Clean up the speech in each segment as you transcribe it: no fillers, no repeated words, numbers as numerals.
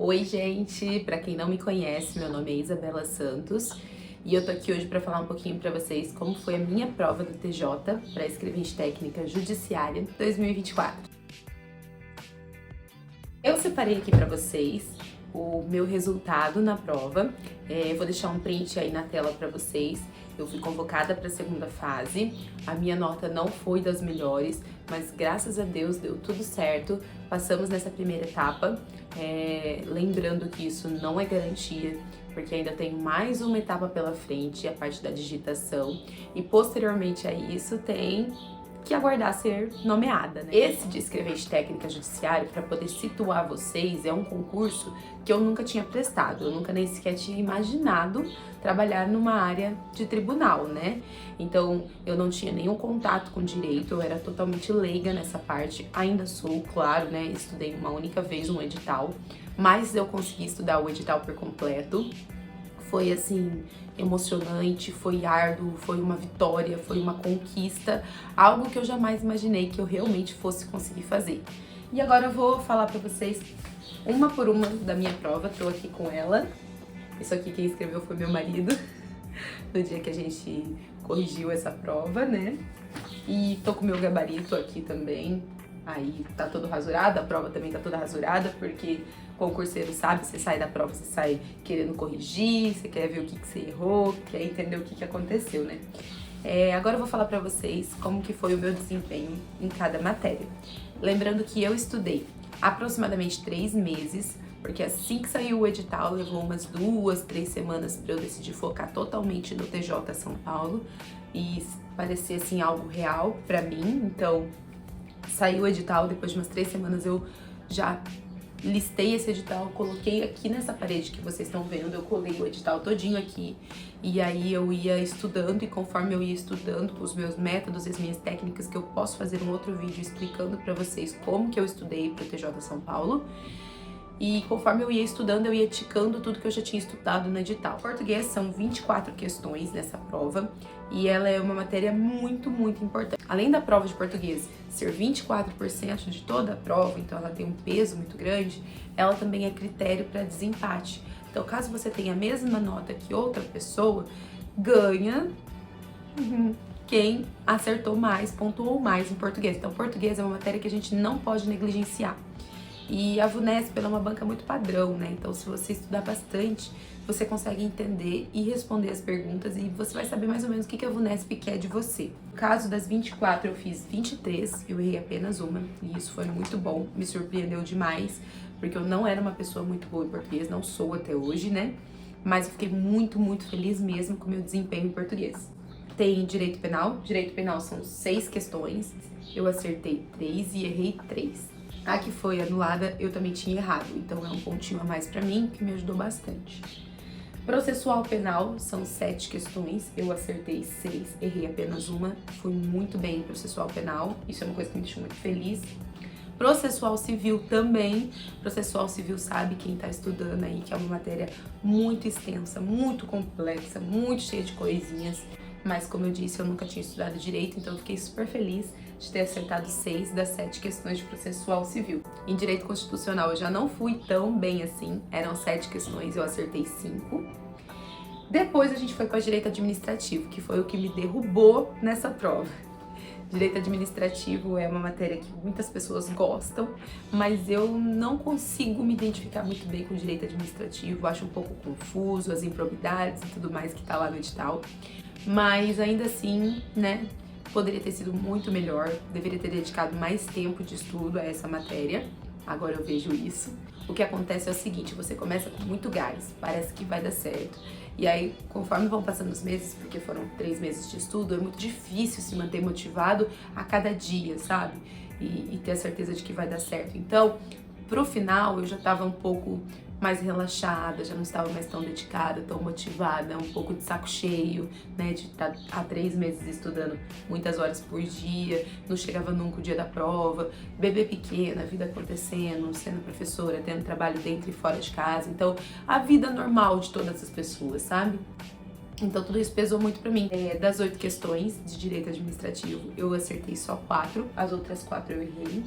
Oi, gente! Pra quem não me conhece, meu nome é Isabela Santos e eu tô aqui hoje pra falar um pouquinho pra vocês como foi a minha prova do TJ para escrevente técnica judiciária 2024. Eu separei aqui pra vocês o meu resultado na prova. Vou deixar um print aí na tela pra vocês. Eu fui convocada para a segunda fase. A minha nota não foi das melhores, mas graças a Deus deu tudo certo. Passamos nessa primeira etapa. Lembrando que isso não é garantia, porque ainda tem mais uma etapa pela frente, a parte da digitação. E posteriormente a isso tem que aguardar ser nomeada, né? Esse de escrevente técnica judiciária, para poder situar vocês, é um concurso que eu nunca tinha prestado, eu nunca nem sequer tinha imaginado trabalhar numa área de tribunal, né? Então, eu não tinha nenhum contato com direito, eu era totalmente leiga nessa parte, ainda sou, claro, né? Estudei uma única vez um edital, mas eu consegui estudar o edital por completo. Foi assim, emocionante, foi árduo, foi uma vitória, foi uma conquista, algo que eu jamais imaginei que eu realmente fosse conseguir fazer. E agora eu vou falar pra vocês uma por uma da minha prova, tô aqui com ela. Isso aqui quem escreveu foi meu marido, no dia que a gente corrigiu essa prova, né? E tô com o meu gabarito aqui também. Aí tá todo rasurado, a prova também tá toda rasurada, porque concurseiro sabe, você sai da prova, você sai querendo corrigir, você quer ver o que você errou, quer entender o que aconteceu, né? Agora eu vou falar pra vocês como que foi o meu desempenho em cada matéria. Lembrando que eu estudei aproximadamente 3 meses, porque assim que saiu o edital, levou umas 2, 3 semanas pra eu decidir focar totalmente no TJ São Paulo e parecia assim algo real pra mim. Então, saiu o edital, depois de umas 3 semanas eu já listei esse edital, coloquei aqui nessa parede que vocês estão vendo, eu colei o edital todinho aqui, e aí eu ia estudando, e conforme eu ia estudando os meus métodos e as minhas técnicas, que eu posso fazer um outro vídeo explicando pra vocês como que eu estudei pro TJ São Paulo. E conforme eu ia estudando, eu ia ticando tudo que eu já tinha estudado no edital. Português são 24 questões nessa prova e ela é uma matéria muito, muito importante. Além da prova de português ser 24% de toda a prova, então ela tem um peso muito grande, ela também é critério para desempate. Então, caso você tenha a mesma nota que outra pessoa, ganha quem acertou mais, pontuou mais em português. Então, português é uma matéria que a gente não pode negligenciar. E a VUNESP é uma banca muito padrão, né? Então, se você estudar bastante, você consegue entender e responder as perguntas e você vai saber mais ou menos o que a VUNESP quer de você. No caso das 24, eu fiz 23, eu errei apenas uma, e isso foi muito bom, me surpreendeu demais, porque eu não era uma pessoa muito boa em português, não sou até hoje, né? Mas eu fiquei muito, muito feliz mesmo com o meu desempenho em português. Tem direito penal são 6 questões, eu acertei 3 e errei 3. A que foi anulada, eu também tinha errado, então é um pontinho a mais pra mim, que me ajudou bastante. Processual penal, são 7 questões, eu acertei 6, errei apenas uma, fui muito bem em processual penal, isso é uma coisa que me deixou muito feliz. Processual civil também, processual civil sabe quem tá estudando aí, que é uma matéria muito extensa, muito complexa, muito cheia de coisinhas. Mas como eu disse, eu nunca tinha estudado direito, então eu fiquei super feliz de ter acertado 6 das 7 questões de processual civil. Em direito constitucional eu já não fui tão bem assim, eram 7 questões, eu acertei 5. Depois a gente foi para direito administrativo, que foi o que me derrubou nessa prova. Direito administrativo é uma matéria que muitas pessoas gostam, mas eu não consigo me identificar muito bem com o direito administrativo, acho um pouco confuso, as improbidades e tudo mais que tá lá no edital. Mas ainda assim, né, poderia ter sido muito melhor, deveria ter dedicado mais tempo de estudo a essa matéria, agora eu vejo isso. O que acontece é o seguinte, você começa com muito gás, parece que vai dar certo, e aí conforme vão passando os meses, porque foram 3 meses de estudo, é muito difícil se manter motivado a cada dia, sabe? E ter a certeza de que vai dar certo. Então, pro final eu já tava um pouco mais relaxada, já não estava mais tão dedicada, tão motivada, um pouco de saco cheio, né, de estar há 3 meses estudando muitas horas por dia, não chegava nunca o dia da prova, bebê pequena, vida acontecendo, sendo professora, tendo trabalho dentro e fora de casa, então a vida normal de todas as pessoas, sabe? Então tudo isso pesou muito pra mim. Das 8 questões de direito administrativo, eu acertei só 4, as outras 4 eu errei.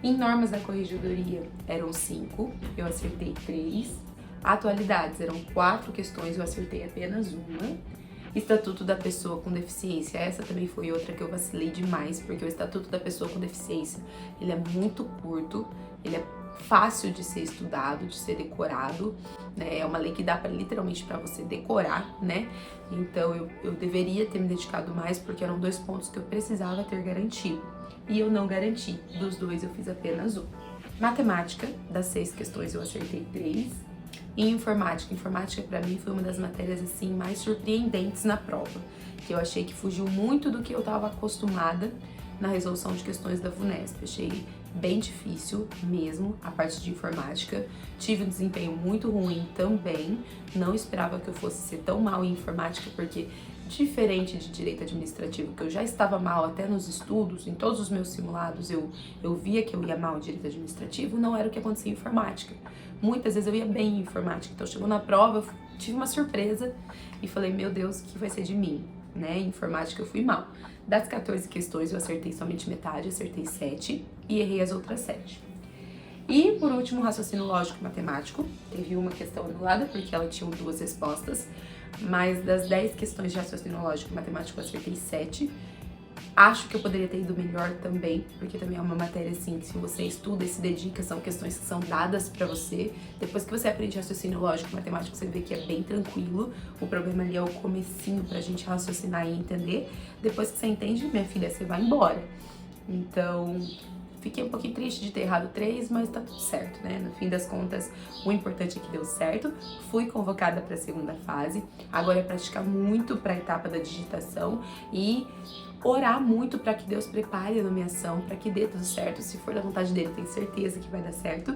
Em normas da corregedoria eram 5, eu acertei 3. Atualidades eram 4 questões, eu acertei apenas uma. Estatuto da pessoa com deficiência, essa também foi outra que eu vacilei demais, porque o Estatuto da pessoa com deficiência, ele é muito curto, ele é fácil de ser estudado, de ser decorado, né? É uma lei que dá literalmente para você decorar, né? Então eu deveria ter me dedicado mais, porque eram 2 pontos que eu precisava ter garantido. E eu não garanti, dos 2 eu fiz apenas um. Matemática, das 6 questões eu acertei 3. E informática para mim foi uma das matérias assim mais surpreendentes na prova, que eu achei que fugiu muito do que eu estava acostumada na resolução de questões da VUNESP. Achei bem difícil mesmo a parte de informática, tive um desempenho muito ruim também, não esperava que eu fosse ser tão mal em informática, porque diferente de direito administrativo, que eu já estava mal até nos estudos, em todos os meus simulados eu via que eu ia mal em direito administrativo, não era o que acontecia em informática. Muitas vezes eu ia bem em informática, então chegou na prova, eu tive uma surpresa e falei, meu Deus, o que vai ser de mim? Né? Em informática eu fui mal. Das 14 questões eu acertei somente metade, acertei 7 e errei as outras 7. E por último, raciocínio lógico e matemático. Teve uma questão anulada porque ela tinha 2 respostas, mas das 10 questões de raciocínio lógico e matemático eu acertei 7. Acho que eu poderia ter ido melhor também, porque também é uma matéria assim que se você estuda e se dedica, são questões que são dadas pra você. Depois que você aprende raciocínio lógico e matemático, você vê que é bem tranquilo. O problema ali é o comecinho pra gente raciocinar e entender. Depois que você entende, minha filha, você vai embora. Então, fiquei um pouquinho triste de ter errado 3, mas tá tudo certo, né? No fim das contas, o importante é que deu certo. Fui convocada para a segunda fase. Agora é praticar muito para a etapa da digitação e orar muito para que Deus prepare a nomeação, para que dê tudo certo. Se for da vontade dele, tenho certeza que vai dar certo.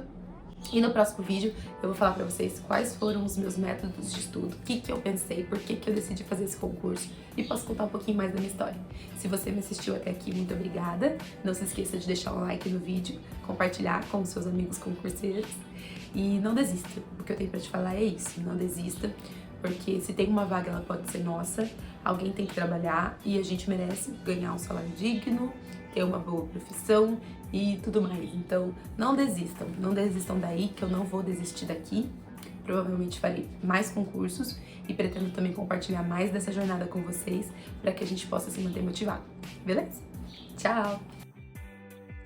E no próximo vídeo eu vou falar pra vocês quais foram os meus métodos de estudo, o que eu pensei, por que eu decidi fazer esse concurso e posso contar um pouquinho mais da minha história. Se você me assistiu até aqui, muito obrigada. Não se esqueça de deixar um like no vídeo, compartilhar com os seus amigos concurseiros e não desista. O que eu tenho pra te falar é isso, não desista, porque se tem uma vaga, ela pode ser nossa, alguém tem que trabalhar e a gente merece ganhar um salário digno, ter uma boa profissão e tudo mais. Então, não desistam daí, que eu não vou desistir daqui. Provavelmente farei mais concursos e pretendo também compartilhar mais dessa jornada com vocês para que a gente possa se manter motivado. Beleza? Tchau!